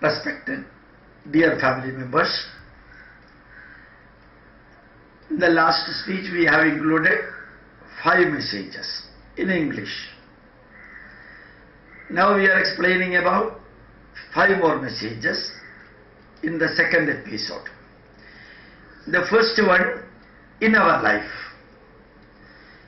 Respected dear family members, in the last speech we have included 5 messages in English. Now we are explaining about 5 more messages in the second episode. The first one, in our life,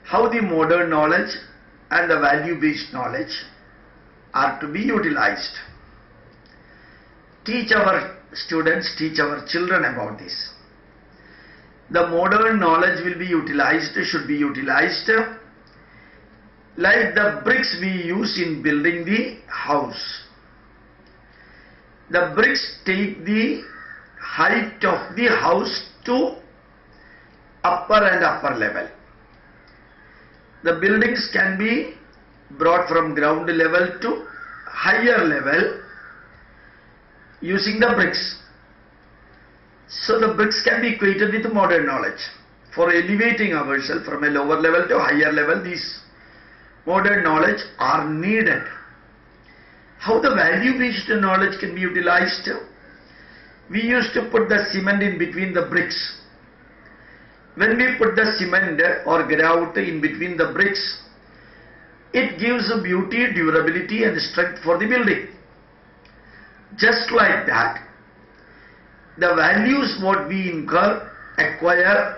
how the modern knowledge and the value-based knowledge are to be utilized. Teach our students, teach our children about this. The modern knowledge will be utilized, should be utilized like the bricks we use in building the house. The bricks take the height of the house to upper and upper level. The buildings can be brought from ground level to higher level using the bricks. So the bricks can be equated with modern knowledge. For elevating ourselves from a lower level to higher level, these modern knowledge are needed. How the value-based knowledge can be utilized? We used to put the cement in between the bricks. When we put the cement or grout in between the bricks, it gives beauty, durability and strength for the building. Just like that, the values what we acquire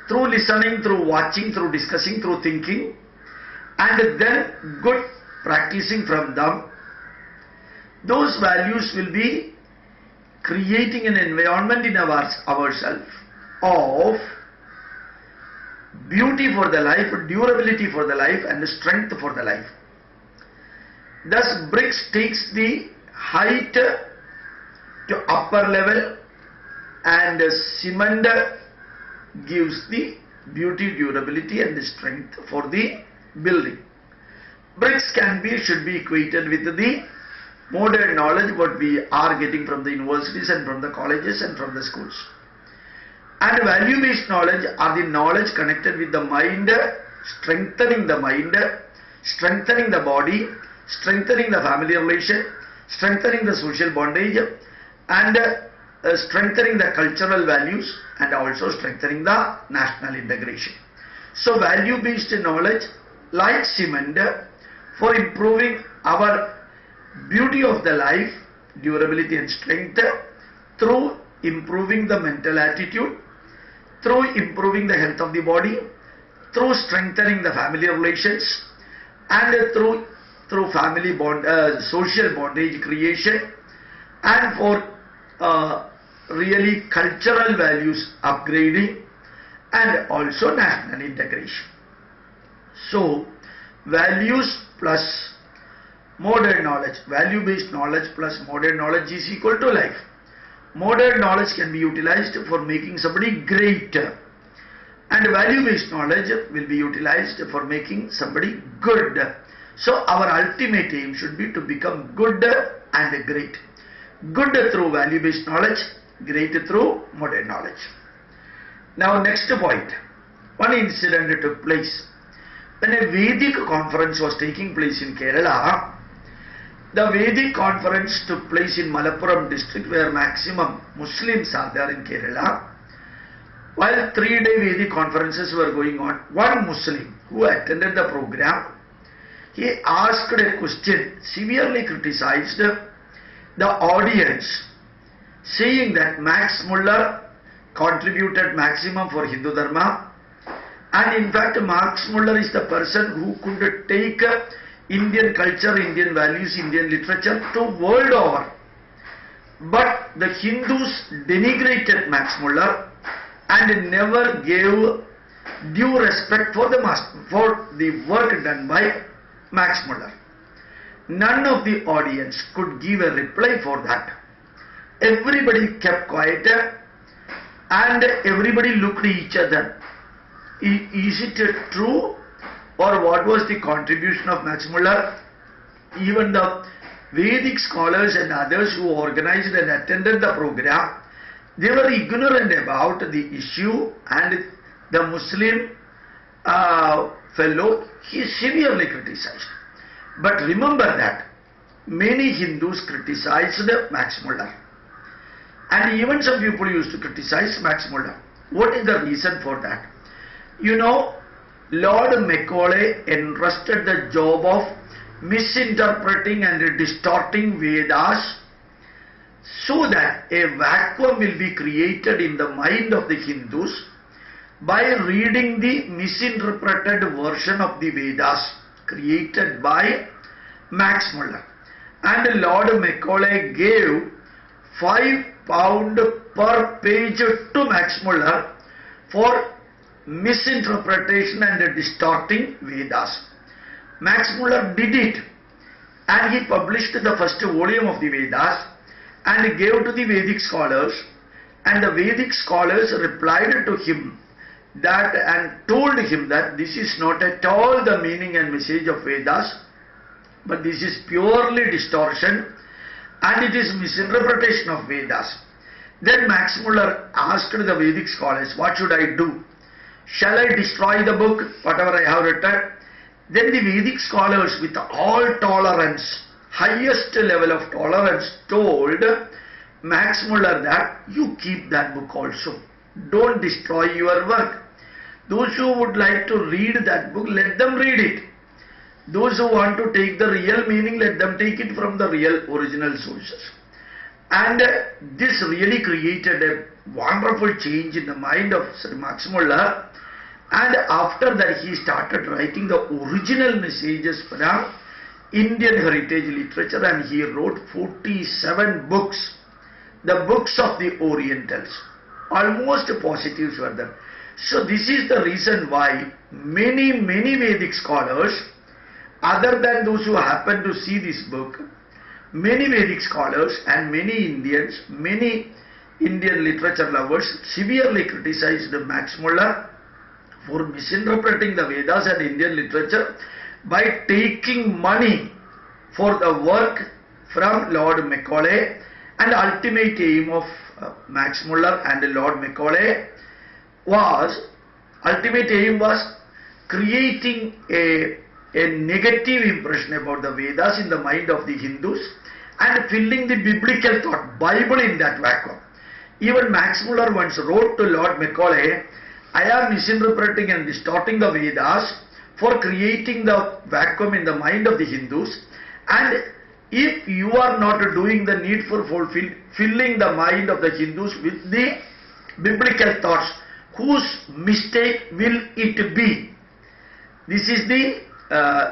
through listening, through watching, through discussing, through thinking, and then good practicing from them, those values will be creating an environment in ourselves of beauty for the life, durability for the life and strength for the life. Thus bricks takes the height to upper level and cement gives the beauty, durability and strength for the building. Bricks should be equated with the modern knowledge what we are getting from the universities and from the colleges and from the schools. And value-based knowledge are the knowledge connected with the mind, strengthening the mind, strengthening the body, strengthening the family relation, strengthening the social bondage and strengthening the cultural values and also strengthening the national integration. So value-based knowledge like cement for improving our beauty of the life, durability and strength through improving the mental attitude, through improving the health of the body, through strengthening the family relations and through family bond, social bondage creation and for really cultural values upgrading and also national integration. So values plus modern knowledge, value-based knowledge plus modern knowledge is equal to life. Modern knowledge can be utilized for making somebody great and value-based knowledge will be utilized for making somebody good. So our ultimate aim should be to become good and great. Good through value-based knowledge, great through modern knowledge. Now next point, one incident took place. When a Vedic conference was taking place in Kerala, the Vedic conference took place in Malappuram district where maximum Muslims are there in Kerala. While 3-day Vedic conferences were going on, one Muslim who attended the program, he asked a question, severely criticized the audience, saying that Maxmuller contributed maximum for Hindu Dharma, and in fact Maxmuller is the person who could take Indian culture, Indian values, Indian literature to world over. But the Hindus denigrated Maxmuller and never gave due respect for the work done by Maxmuller. None of the audience could give a reply for that. Everybody kept quiet and everybody looked at each other. Is it true, or what was the contribution of Maxmuller? Even the Vedic scholars and others who organized and attended the program, they were ignorant about the issue, and the Muslim fellow, he severely criticized. But remember that many Hindus criticized Maxmuller. And even some people used to criticize Maxmuller. What is the reason for that? You know, Lord Macaulay entrusted the job of misinterpreting and distorting Vedas so that a vacuum will be created in the mind of the Hindus by reading the misinterpreted version of the Vedas created by Maxmuller. And Lord Macaulay gave £5 per page to Maxmuller for misinterpretation and distorting Vedas. Maxmuller did it, and he published the first volume of the Vedas and gave to the Vedic scholars, and the Vedic scholars replied to him that and told him that this is not at all the meaning and message of Vedas, but this is purely distortion and it is misinterpretation of Vedas. Then Maxmuller asked the Vedic scholars, what should I do? Shall I destroy the book, whatever I have written? Then the Vedic scholars, with all tolerance, highest level of tolerance, told Maxmuller that you keep that book also. Don't destroy your work. Those who would like to read that book, let them read it. Those who want to take the real meaning, let them take it from the real original sources. And this really created a wonderful change in the mind of Sir Maxmuller. And after that he started writing the original messages from Indian heritage literature, and he wrote 47 books, the books of the Orientals. Almost positives were there. So this is the reason why many Vedic scholars, other than those who happen to see this book, many Vedic scholars and many Indians, many Indian literature lovers severely criticized Maxmuller for misinterpreting the Vedas and Indian literature by taking money for the work from Lord Macaulay. And ultimate aim of Maxmuller and Lord Macaulay was, creating a negative impression about the Vedas in the mind of the Hindus and filling the biblical thought, Bible, in that vacuum. Even Maxmuller once wrote to Lord Macaulay, I am misinterpreting and distorting the Vedas for creating the vacuum in the mind of the Hindus, and if you are not doing the needful filling the mind of the Hindus with the biblical thoughts, whose mistake will it be? This is the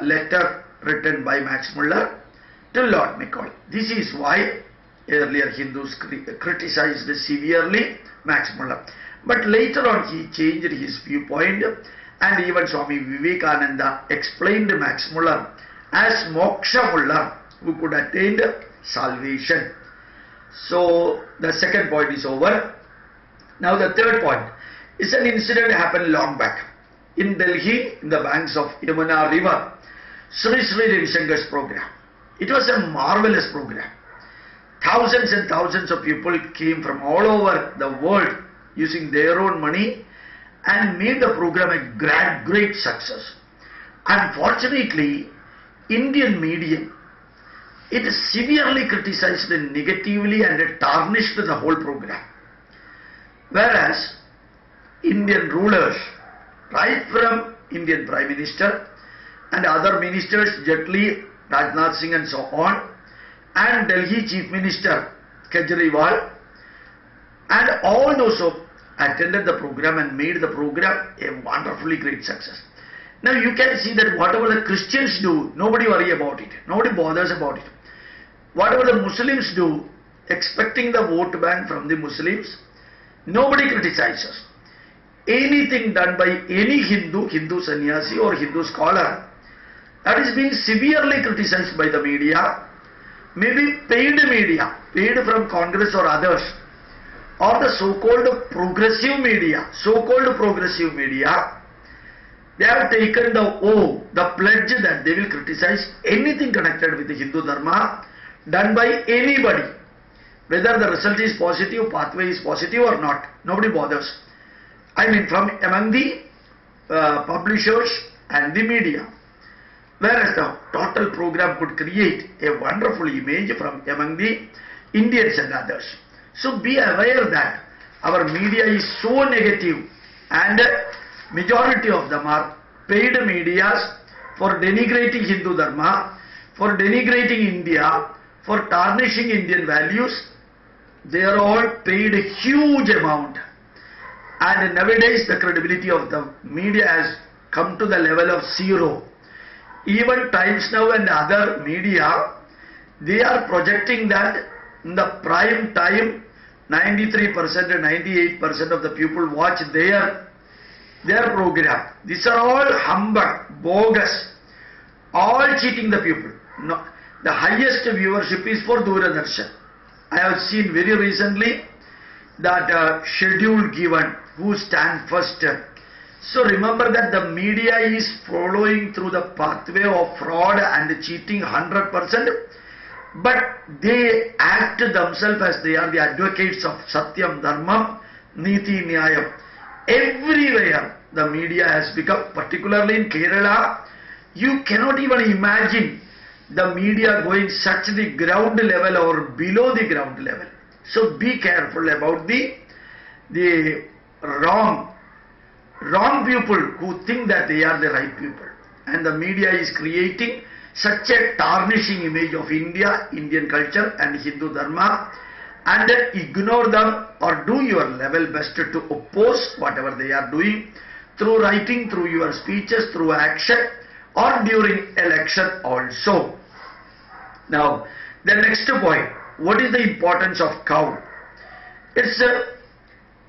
letter written by Maxmuller to Lord Macaulay. This is why earlier Hindus criticized severely Maxmuller. But later on he changed his viewpoint, and even Swami Vivekananda explained Maxmuller as Moksha Muller, who could attain salvation. So the second point is over. Now the third point is an incident happened long back in Delhi, in the banks of Yamuna river. Sri Ravi Shankar's program. It was a marvelous program. Thousands and thousands of people came from all over the world using their own money and made the program a great success. Unfortunately, Indian media, it severely criticized negatively and tarnished the whole program. Whereas Indian rulers, right from Indian Prime Minister and other ministers, Jetli, Rajnath Singh and so on, and Delhi Chief Minister Kejriwal, and all those who attended the program and made the program a wonderfully great success. Now you can see that whatever the Christians do, nobody worry about it, nobody bothers about it. Whatever the Muslims do, expecting the vote bank from the Muslims, nobody criticizes. Anything done by any Hindu sannyasi or Hindu scholar, that is being severely criticized by the media, maybe paid media, paid from Congress or others, or the so-called progressive media, they have taken the pledge that they will criticize anything connected with the Hindu Dharma done by anybody. Whether the result is positive, pathway is positive or not, nobody bothers. I mean, from among the publishers and the media. Whereas the total program could create a wonderful image from among the Indians and others. So be aware that our media is so negative, and majority of them are paid medias for denigrating Hindu Dharma, for denigrating India, for tarnishing Indian values. They are all paid a huge amount, and nowadays the credibility of the media has come to the level of zero. Even Times Now and other media, they are projecting that in the prime time 93% and 98% of the people watch their program. These are all humbug, bogus, all cheating the people. No, the highest viewership is for Doordarshan. I have seen very recently that schedule given, who stand first. So remember that the media is following through the pathway of fraud and cheating 100%, but they act themselves as they are the advocates of Satyam, Dharmam, Niti, Nyayam. Everywhere the media has become, particularly in Kerala, you cannot even imagine the media going such the ground level or below the ground level. So be careful about the wrong people who think that they are the right people. And the media is creating such a tarnishing image of India, Indian culture and Hindu Dharma, and ignore them or do your level best to oppose whatever they are doing through writing, through your speeches, through action, or during election also. Now, the next point, what is the importance of cow? It's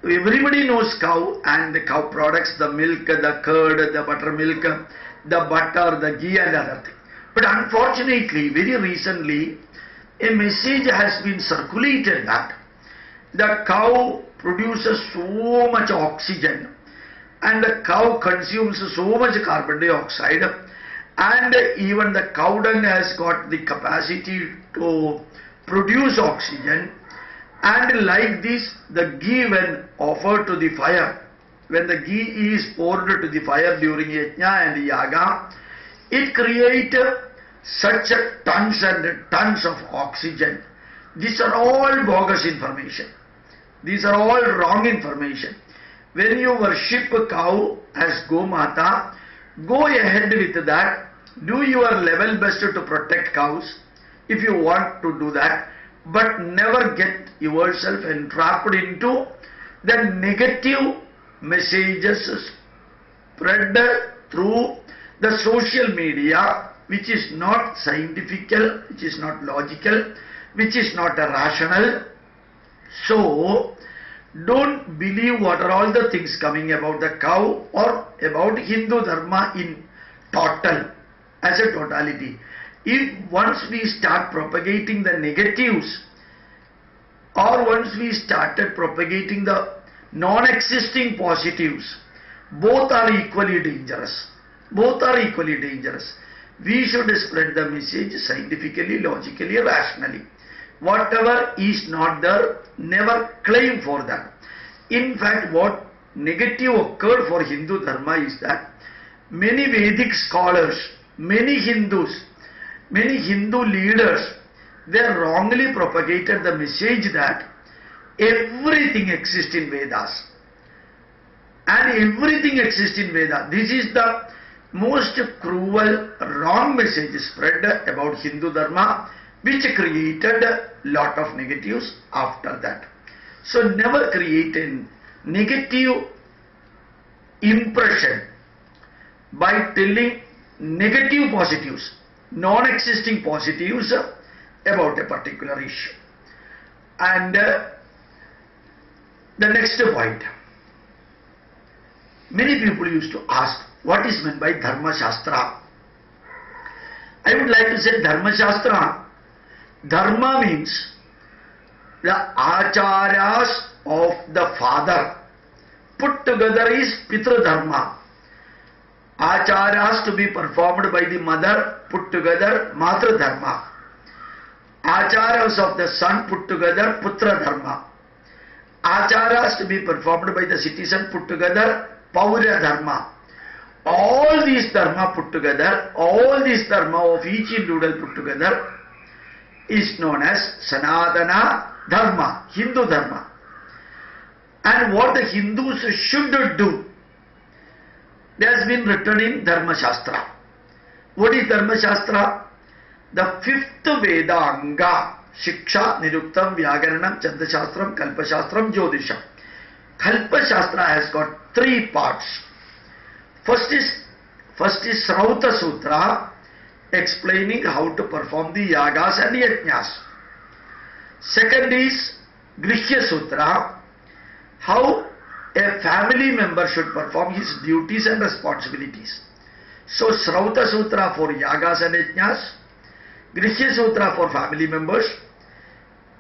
everybody knows cow and the cow products, the milk, the curd, the buttermilk, the butter, the ghee and other things. But unfortunately, very recently, a message has been circulated that the cow produces so much oxygen and the cow consumes so much carbon dioxide, and even the cow dung has got the capacity to produce oxygen, and like this the ghee when offered to the fire, when the ghee is poured to the fire during yajna and yaga, it creates such tons and tons of oxygen. These are all bogus information. These are all wrong information. When you worship a cow as Gomata, go ahead with that. Do your level best to protect cows if you want to do that, but never get yourself entrapped into the negative messages spread through the social media, which is not scientifical, which is not logical, which is not rational. So, don't believe what are all the things coming about the cow or about Hindu Dharma in total, as a totality. If once we start propagating the negatives, or once we started propagating the non-existing positives, both are equally dangerous. Both are equally dangerous. We should spread the message scientifically, logically, rationally. Whatever is not there, never claim for that. In fact, what negative occurred for Hindu Dharma is that many Vedic scholars, many Hindus, many Hindu leaders, they wrongly propagated the message that everything exists in Vedas. And everything exists in Vedas. This is the most cruel, wrong message spread about Hindu Dharma, which created a lot of negatives after that. So never create a negative impression by telling negative positives, non-existing positives about a particular issue. And the next point, many people used to ask, what is meant by Dharma Shastra? I would like to say Dharma Shastra. Dharma means the acharyas of the father. Put together is Pitra Dharma. Acharyas to be performed by the mother, put together Matra Dharma. Acharyas of the son, put together Putra Dharma. Acharyas to be performed by the citizen, put together Paura Dharma. all these dharma put together, all these dharma of each individual put together is known as Sanatana Dharma, Hindu Dharma. And what the Hindus should do, that has been written in Dharma Shastra. What is Dharma Shastra? The fifth Vedanga, Shiksha, Niruktam, Vyagaranam, Chandashastram, Kalpashastram, Jyotisham. Kalpashastra has got three parts. First is Srauta Sutra, explaining how to perform the yagas and yajnas. Second is Grihya Sutra, how a family member should perform his duties and responsibilities. So Srauta Sutra for yagas and yajnas, Grihya Sutra for family members,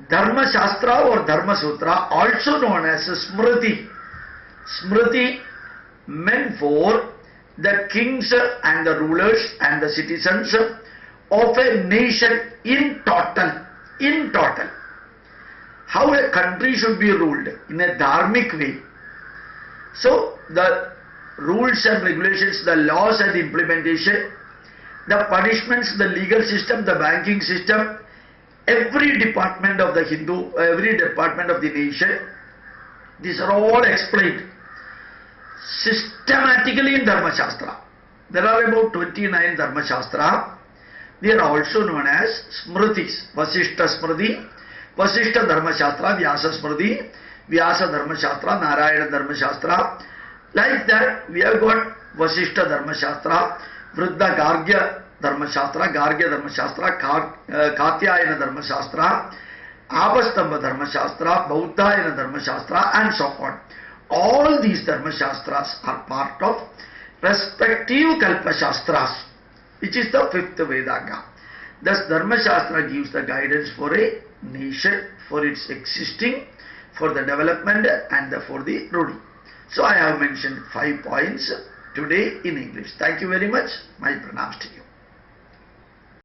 Dharma Shastra or Dharma Sutra, also known as Smriti. Smriti meant for the kings and the rulers and the citizens of a nation in total. In total. How a country should be ruled in a dharmic way. So the rules and regulations, the laws and the implementation, the punishments, the legal system, the banking system, every department of the Hindu, every department of the nation, these are all explained systematically in Dharma Shastra. There are about 29 Dharma Shastra. They are also known as Smritis. Vasishta Smriti, Vasishta Dharma Shastra, Vyasa Smriti, Vyasa Dharma Shastra, Narayana Dharma Shastra. Like that, we have got Vasishta Dharma Shastra, Vriddha Gargya Dharma Shastra, Gargya Dharma Shastra, Katyayana Dharma Shastra, Apastamba Dharma Shastra, Bauddhayana Dharma Shastra, and so on. All these Dharma Shastras are part of respective Kalpa Shastras, which is the fifth Vedanga. Thus Dharma Shastra gives the guidance for a nation, for its existing, for the development and for the ruling. So I have mentioned 5 points today in English. Thank you very much. My pranams to you.